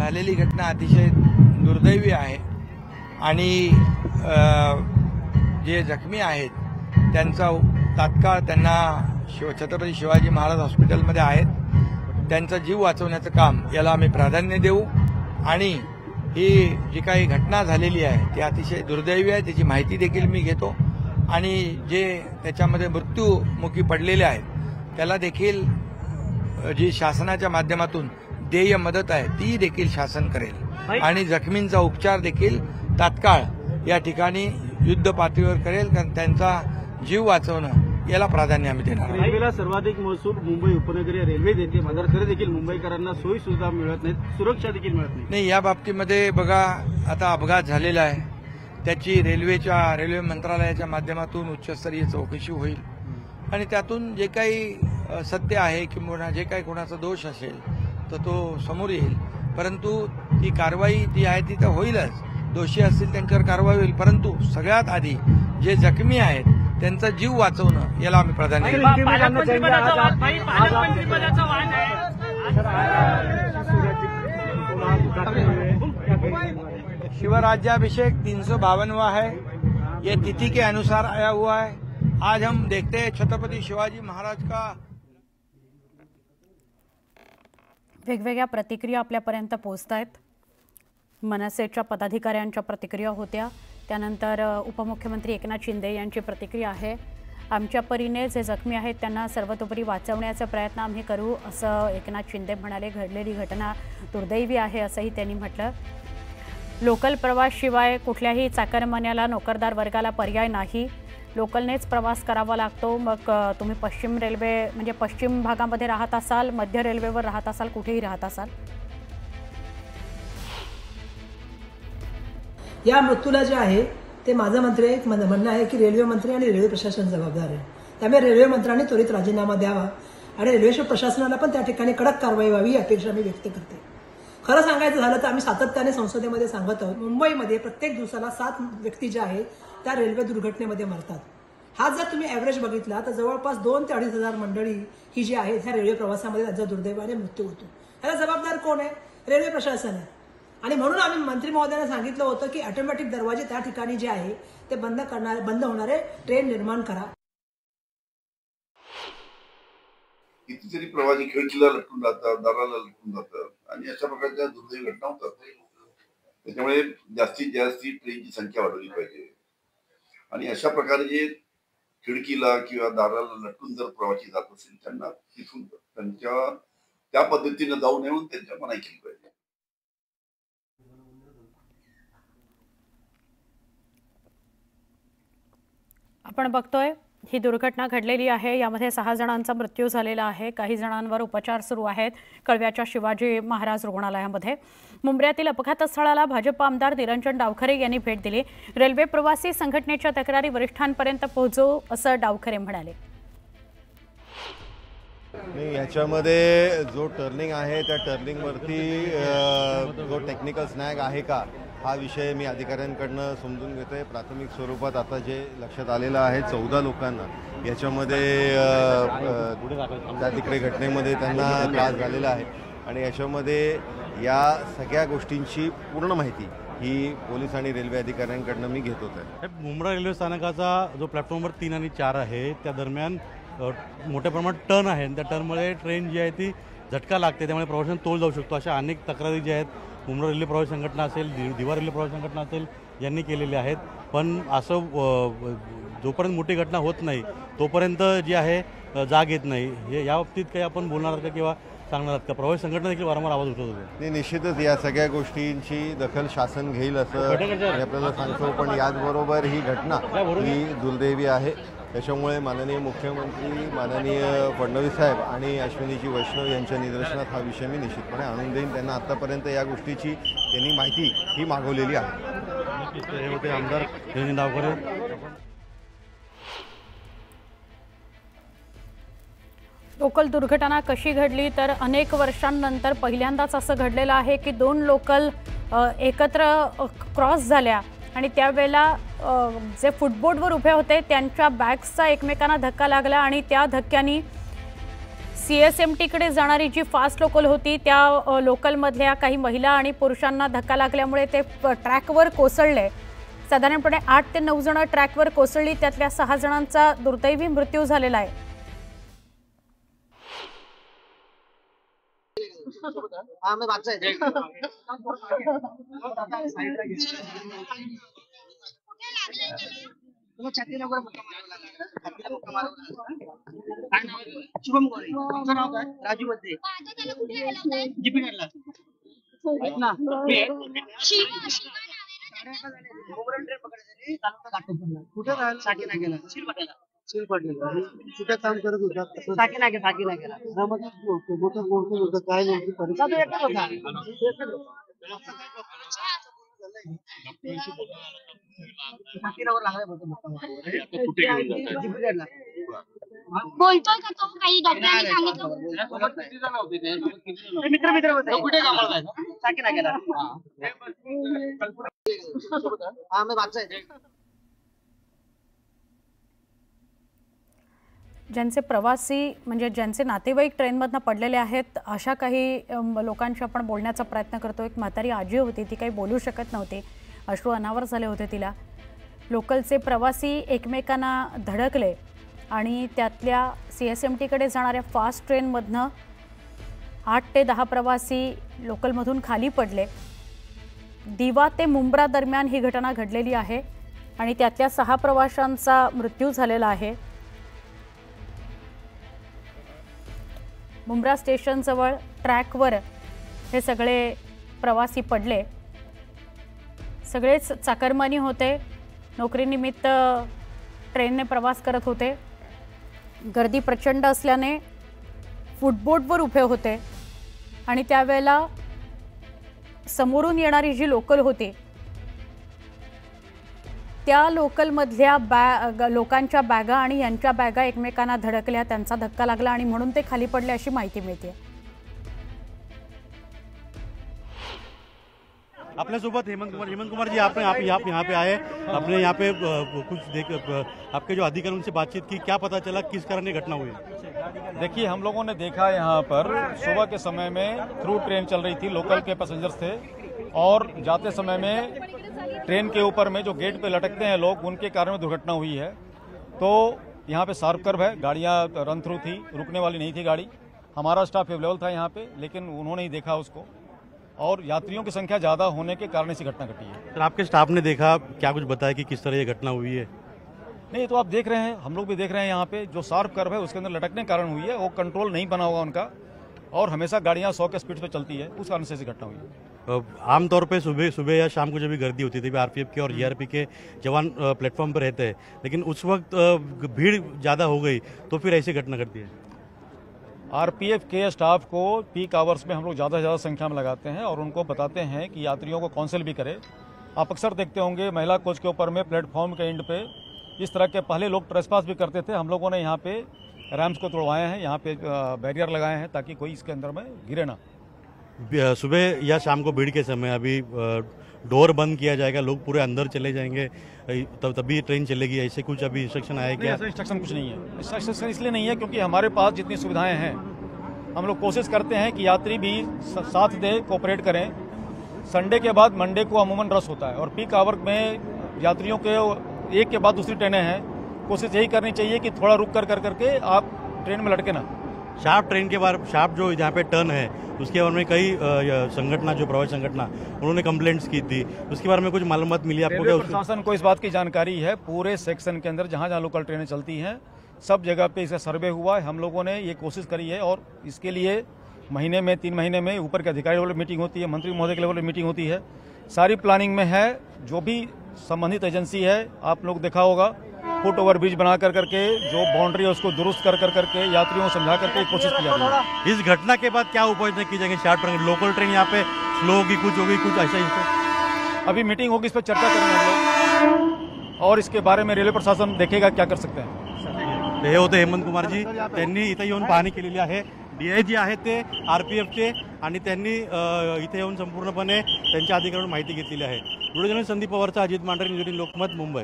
झालेली घटना अतिशय दुर्दैवी आहे आणि जे जखमी आहेत त्यांचा तात्काळ त्यांना छत्रपती शिवाजी महाराज हॉस्पिटलमध्ये आहेत, त्यांचा जीव वाचवण्याचं काम याला आम्ही प्राधान्य देऊ आणि ही जी काही घटना झालेली आहे ती अतिशय दुर्दैवी आहे, त्याची माहिती देखील मी घेतो आणि जे त्याच्यामध्ये मृत्यूमुखी पडलेले आहेत त्याला देखील जी शासनाच्या माध्यमातून देय मदत आहे ती देखील शासन करेल आणि जखमींचा उपचार देखील तात्काळ या ठिकाणी युद्ध पातळीवर करेल, कारण त्यांचा जीव वाचवणं याला प्राधान्य आम्ही देणार. रेल्वेला सर्वाधिक महसूल मुंबई उपनगरीय रेल्वे देते, मात्र तरी देखील मुंबईकरांना सोयी सुविधा मिळत नाहीत, सुरक्षा देखील मिळत नाही. या बाबतीमध्ये बघा, आता अपघात झालेला आहे, त्याची रेल्वे मंत्रालयाच्या माध्यमातून उच्चस्तरीय चौकशी होईल आणि त्यातून जे काही सत्य आहे किंवा जे काही कोणाचा दोष असेल तर तो समोर येईल. परंतु ती कारवाई जी आहे ती तर होईलच, दोषी असतील त्यांच्यावर कारवाई होईल, परंतु सगळ्यात आधी जे जखमी आहेत त्यांचा जीव वाचवणं याला आम्ही प्राधान्य देऊ. शिवराज्याभिषेक 352वां है, ये तिथि के अनुसार आया हुआ है. आज हम देखते हैं छत्रपति शिवाजी महाराज का. वेगवेगळ्या प्रतिक्रिया आपल्यापर्यंत पोहोचतायत. मनसेच्या पदाधिकाऱ्यांच्या प्रतिक्रिया होत्या, त्यानंतर उपमुख्यमंत्री एकनाथ शिंदे यांची प्रतिक्रिया आहे. आमच्या परीने जे जखमी आहेत त्यांना सर्वतोपरी वाचवण्याचा प्रयत्न आम्ही करू असं एकनाथ शिंदे म्हणाले. घडलेली घटना दुर्दैवी आहे असंही त्यांनी म्हटलं. लोकल प्रवास शिवाय कुठल्याही चाकरमान्याला नोकरदार वर्गाला पर्याय नाही, लोकलनेच प्रवास करावा लागतो. मग तुम्ही पश्चिम रेल्वे म्हणजे पश्चिम भागामध्ये राहत असाल, मध्य रेल्वेवर राहत असाल, कुठेही राहत असाल. या मृत्यूला जे आहे ते माझं म्हणणं आहे की रेल्वे मंत्री आणि रेल्वे प्रशासन जबाबदार आहे. त्यामुळे रेल्वे मंत्र्यांनी त्वरित राजीनामा द्यावा आणि रेल्वे प्रशासनाला पण त्या ठिकाणी कडक कारवाई व्हावी अपेक्षा मी व्यक्त करते. खरं सांगायचं झालं तर आम्ही सातत्याने संसदेमध्ये सांगत आहोत, मुंबईमध्ये प्रत्येक दिवसाला 7 व्यक्ती ज्या आहेत त्या रेल्वे दुर्घटनेमध्ये मरतात. हा जर तुम्ही ॲव्हरेज बघितला तर जवळपास 2 ते 2.5 हजार मंडळी ही जी आहेत ह्या रेल्वे प्रवासामध्ये त्यांचा दुर्दैवाने मृत्यू होतो. याला जबाबदार कोण आहे? रेल्वे प्रशासन आहे. आणि म्हणून आम्ही मंत्री महोदयांना सांगितलं होतं की ऑटोमॅटिक दरवाजे त्या ठिकाणी जे आहे ते बंद होणारे ट्रेन निर्माण करा. कितीतरी प्रवासी खिडकीला लटकून जातात, दाराला लटकून जातात आणि अशा प्रकारच्या दुर्दैवी घटना होतात. त्याच्यामुळे जास्तीत जास्त ट्रेनची संख्या वाढवली पाहिजे आणि अशा प्रकारे जे खिडकीला किंवा दाराला लटकून जर प्रवासी जात असेल त्यांना तिथून त्यांच्या त्या पद्धतीने जाऊ नये म्हणून त्यांच्या मनाई केली पाहिजे. आपण बघतोय ही दुर्घटना घडलेली आहे, यामध्ये 6 जणांचा मृत्यू झालेला आहे. काही जणांवर उपचार सुरू आहेत कळव्याच्या शिवाजी महाराज रुग्णालयामध्ये. मुंब्र्यातील अपघातस्थळाला भाजप आमदार निरंजन डावखरे यांनी भेट दिली. रेल्वे प्रवासी संघटनेच्या तक्रारी वरिष्ठांपर्यंत पोहोचवू असं डावखरे म्हणाले. याच्यामध्ये जो टर्निंग आहे त्या टर्निंगवरती जो टेक्निकल स्नॅग आहे का हा विषय मी अधिकाऱ्यांकडनं समजून घेतोय. प्राथमिक स्वरूपात आता जे लक्षात आलेलं आहे 14 लोकांना याच्यामध्ये त्या तिकडे घटनेमध्ये त्यांना त्रास झालेला आहे आणि याच्यामध्ये या सगळ्या गोष्टींची पूर्ण माहिती ही पोलीस आणि रेल्वे अधिकाऱ्यांकडनं मी घेत होतो. मुंब्रा रेल्वे स्थानकाचा जो प्लॅटफॉर्मवर 3 आणि 4 आहे त्या दरम्यान मोठ्या प्रमाणात टर्न आहे आणि त्या टर्नमुळे ट्रेन जी आहे ती झटका लागते, त्यामुळे प्रवाशांना तोल जाऊ शकतो. अशा अनेक तक्रारी ज्या आहेत मुंब्रा रेल्वे प्रवासी संघटना असेल, दिवा रेल्वे प्रवासी संघटना असेल यांनी केलेले आहेत. पण असं जोपर्यंत मोठी घटना होत नाही तोपर्यंत जी आहे जाग येत नाही. हे या बाबतीत काही आपण बोलणार आहात का किंवा सांगणार आहात का? प्रवासी संघटना देखील वारंवार आवाज उठवत होते. नाही, निश्चितच या सगळ्या गोष्टींची दखल शासन घेईल असं आपल्याला सांगतो. पण याचबरोबर ही घटना ही दुर्दैवी आहे. त्याच्यामुळे माननीय मुख्यमंत्री माननीय फडणवीस साहेब आणि अश्विनीजी वैष्णव यांच्या निदर्शनात हा विषय मी निश्चितपणे आणून देईन. त्यांना आतापर्यंत या गोष्टीची त्यांनी माहिती ही मागवलेली आहे. हे होते आमदार निरंजन डावखरे. लोकल दुर्घटना कशी घडली तर अनेक वर्षांनंतर पहिल्यांदाच असं घडलेलं आहे की 2 लोकल एकत्र क्रॉस झाल्या आणि त्यावेळेला जे फुटबोर्डवर उभे होते त्यांच्या बॅग्सचा एकमेकांना धक्का लागला आणि त्या धक्क्याने CSMTकडे जाणारी जी फास्ट लोकल होती त्या लोकलमधल्या काही महिला आणि पुरुषांना धक्का लागल्यामुळे ते ट्रॅकवर कोसळले। साधारणपणे 8 ते 9 जण ट्रॅकवर कोसळली, त्यातल्या 6 जणांचा दुर्दैवी मृत्यू झालेला आहे। शुभम गोरे, तुमचं नाव काय? राजू मध्ये जीपी काढला ऐक ना कुठे राहिला? साकी नाक्याला सील पडलेला कुठे काम करत होता? साकी नाक्याला काय नव्हती परिस्थिती बोलतोय का तो? काही डॉक्टरांनी सांगितलं मित्र कुठे कामाला जायचं? साकी नाक्याला ज्यांचे प्रवासी म्हणजे ज्यांचे नातेवाईक ट्रेनमधनं पडलेले आहेत अशा काही लोकांशी आपण बोलण्याचा प्रयत्न करतो। एक म्हातारी आजी होती, ती काही बोलू शकत नव्हती, अश्रू अनावर झाले होते तिला। लोकलचे प्रवासी एकमेकांना धडकले आणि त्यातल्या CSMTकडे जाणाऱ्या फास्ट ट्रेनमधनं 8 ते 10 प्रवासी लोकलमधून खाली पडले। दिवा ते मुंब्रा दरम्यान ही घटना घडलेली आहे आणि त्यातल्या 6 प्रवाशांचा मृत्यू झालेला आहे। मुंब्रा स्टेशनजवळ ट्रॅकवर हे सगळे प्रवासी पडले। सगळेच चाकरमानी होते, नोकरीनिमित्त ट्रेनने प्रवास करत होते। गर्दी प्रचंड असल्याने फुटबोर्डवर उभे होते आणि त्यावेळेला समोरून येणारी जी लोकल होती त्या लोकलमधल्या लोकांच्या बॅगा आणि यांच्या बॅगा एकमेकांना धडकल्या, त्यांचा धक्का लागला आणि म्हणून ते खाली पडले अशी माहिती मिळते। अपने सोबत हेमंत कुमार जी, आपने आप यहाँ पे आए, अपने यहाँ पे आपके जो अधिकारी उनसे बातचीत की, क्या पता चला किस कारण ये घटना हुई? देखिए, हम लोगों ने देखा यहाँ पर सुबह के समय में थ्रू ट्रेन चल रही थी, लोकल के पैसेंजर्स थे और जाते समय में ट्रेन के ऊपर में जो गेट पे लटकते हैं लोग, उनके कारण में दुर्घटना हुई है। तो यहाँ पे शार्प कर्व है, गाड़ियाँ रन थ्रू थी, रुकने वाली नहीं थी गाड़ी। हमारा स्टाफ अवेलेबल था यहाँ पे, लेकिन उन्होंने ही देखा उसको और यात्रियों की संख्या ज़्यादा होने के कारण ऐसी घटना घटी है। सर, आपके स्टाफ ने देखा, क्या कुछ बताया कि किस तरह ये घटना हुई है? नहीं, तो आप देख रहे हैं, हम लोग भी देख रहे हैं, यहाँ पे जो शार्प कर्व है उसके अंदर लटकने के कारण हुई है, वो कंट्रोल नहीं बना होगा उनका और हमेशा गाड़ियाँ 100 के स्पीड पे चलती है, उस कारण से ऐसी घटना हुई है। आमतौर पे सुबह या शाम को जब भी गर्दी होती थी, RPF के और GRP के जवान प्लेटफॉर्म पर रहते हैं, लेकिन उस वक्त भीड़ ज़्यादा हो गई तो फिर ऐसी घटना घटती है। RPF के स्टाफ को पीक आवर्स में हम लोग ज़्यादा से ज़्यादा संख्या में लगाते हैं और उनको बताते हैं कि यात्रियों को काउंसिल भी करें। आप अक्सर देखते होंगे महिला कोच के ऊपर में प्लेटफॉर्म के एंड पे इस तरह के पहले लोग ट्रेसपास भी करते थे। हम लोगों ने यहाँ पे रैम्स को तोड़वाए हैं, यहाँ पे बैरियर लगाए हैं ताकि कोई इसके अंदर में गिरे ना। सुबह या शाम को भीड़ के समय अभी डोर बंद किया जाएगा, लोग पूरे अंदर चले जाएंगे, तभी ट्रेन चलेगी, ऐसे कुछ अभी इंस्ट्रक्शन आया क्या? ऐसा इंस्ट्रक्शन कुछ नहीं है। इंस्ट्रक्शन इसलिए नहीं है क्योंकि हमारे पास जितनी सुविधाएं हैं, हम लोग कोशिश करते हैं कि यात्री भी साथ दे, कोऑपरेट करें। संडे के बाद मंडे को अमूमन रश होता है और पीक आवर में यात्रियों के एक के बाद दूसरी ट्रेनें हैं। कोशिश यही करनी चाहिए कि थोड़ा रुक कर करके आप ट्रेन में लटके ना। शार्प ट्रेन के बारे, शार्प जो यहाँ पे टर्न है उसके बारे में कई संगठना, जो प्रवासी संगठना, उन्होंने कंप्लेंट्स की थी, उसके बारे में कुछ मालूमात मिली आपको? क्या प्रशासन को इस बात की जानकारी है? पूरे सेक्शन के अंदर जहाँ जहाँ लोकल ट्रेनें चलती हैं सब जगह पे इसका सर्वे हुआ है। हम लोगों ने ये कोशिश करी है और इसके लिए महीने में 3 महीने में ऊपर के अधिकारी लेवल मीटिंग होती है, मंत्री महोदय के लेवल मीटिंग होती है, सारी प्लानिंग में है। जो भी संबंधित एजेंसी है, आप लोग देखा होगा, फुट ओवर ब्रिज बना करके जो बाउंड्री है उसको दुरुस्त करके यात्रियों को समझा करके कोशिश की जा रही है। इस घटना के बाद क्या उपाय की जाएंगे? शार्प ट्रेन, लोकल ट्रेन यहाँ पे स्लो होगी, कुछ होगी, कुछ ऐसा? अभी मीटिंग होगी, इस पर चर्चा करेंगे हम लोग और इसके बारे में रेलवे प्रशासन देखेगा क्या कर सकते हैं। हे होते हेमंत कुमार जी, त्यांनी इथे येऊन पाहणी केलेली आहे। DIG आहेत ते RPFचे आणि त्यांनी इथे येऊन संपूर्णपणे त्यांच्या अधिकाऱ्यांकडून माहिती घेतलेली आहे। व्हिडिओ जर्नलिस्ट संदीप पवारचा, अजित मांढरे, न्यूज 18 लोकमत, मुंबई।